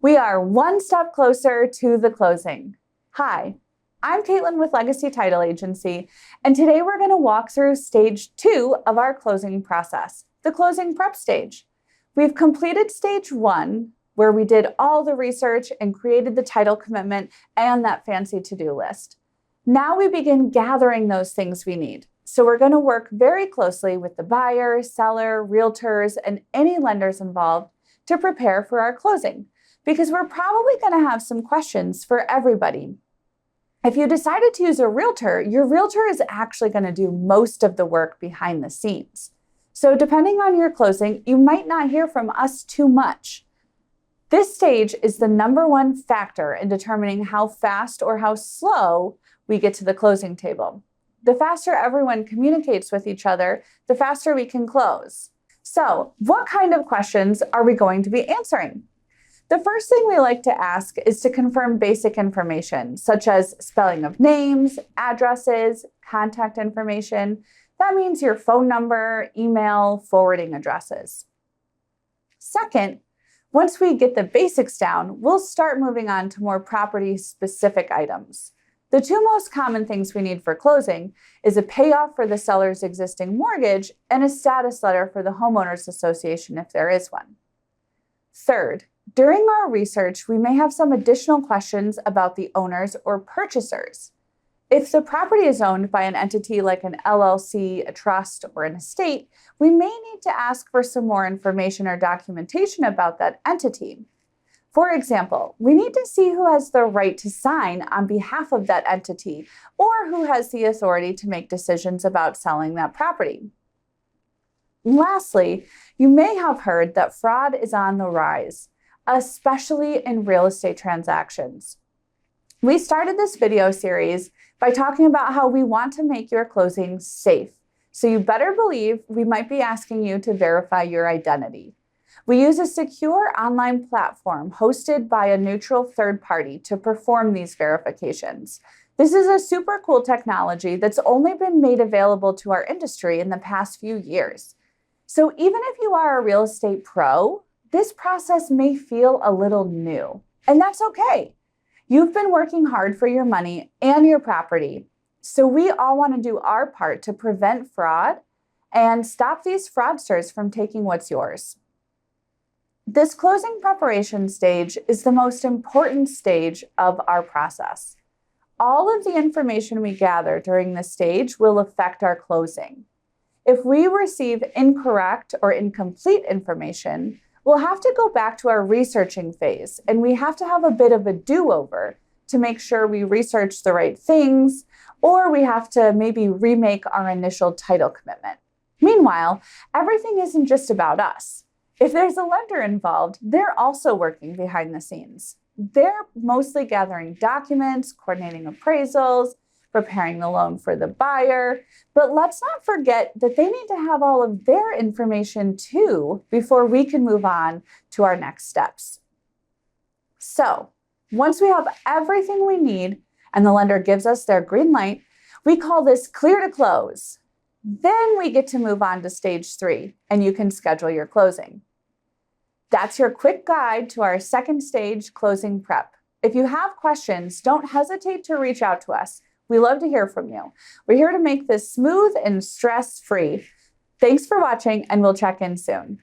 We are one step closer to the closing. Hi, I'm Caitlin with Legacy Title Agency, and today we're going to walk through stage 2 of our closing process, the closing prep stage. We've completed stage 1, where we did all the research and created the title commitment and that fancy to-do list. Now we begin gathering those things we need. So we're going to work very closely with the buyer, seller, realtors, and any lenders involved to prepare for our closing, because we're probably going to have some questions for everybody. If you decided to use a realtor, your realtor is actually going to do most of the work behind the scenes. So depending on your closing, you might not hear from us too much. This stage is the #1 factor in determining how fast or how slow we get to the closing table. The faster everyone communicates with each other, the faster we can close. So, what kind of questions are we going to be answering? The first thing we like to ask is to confirm basic information, such as spelling of names, addresses, contact information. That means your phone number, email, forwarding addresses. Second, once we get the basics down, we'll start moving on to more property-specific items. The 2 most common things we need for closing is a payoff for the seller's existing mortgage and a status letter for the homeowners association if there is one. Third, during our research, we may have some additional questions about the owners or purchasers. If the property is owned by an entity like an LLC, a trust, or an estate, we may need to ask for some more information or documentation about that entity. For example, we need to see who has the right to sign on behalf of that entity or who has the authority to make decisions about selling that property. Lastly, you may have heard that fraud is on the rise, especially in real estate transactions. We started this video series by talking about how we want to make your closing safe. So you better believe we might be asking you to verify your identity. We use a secure online platform hosted by a neutral third party to perform these verifications. This is a super cool technology that's only been made available to our industry in the past few years. So even if you are a real estate pro, this process may feel a little new, and that's okay. You've been working hard for your money and your property, so we all want to do our part to prevent fraud and stop these fraudsters from taking what's yours. This closing preparation stage is the most important stage of our process. All of the information we gather during this stage will affect our closing. If we receive incorrect or incomplete information, we'll have to go back to our researching phase, and we have to have a bit of a do-over to make sure we research the right things, or we have to maybe remake our initial title commitment. Meanwhile, everything isn't just about us. If there's a lender involved, they're also working behind the scenes. They're mostly gathering documents, coordinating appraisals, preparing the loan for the buyer. But let's not forget that they need to have all of their information too before we can move on to our next steps. So, once we have everything we need and the lender gives us their green light, we call this clear to close. Then we get to move on to stage 3, and you can schedule your closing. That's your quick guide to our second stage closing prep. If you have questions, don't hesitate to reach out to us. We love to hear from you. We're here to make this smooth and stress-free. Thanks for watching, and we'll check in soon.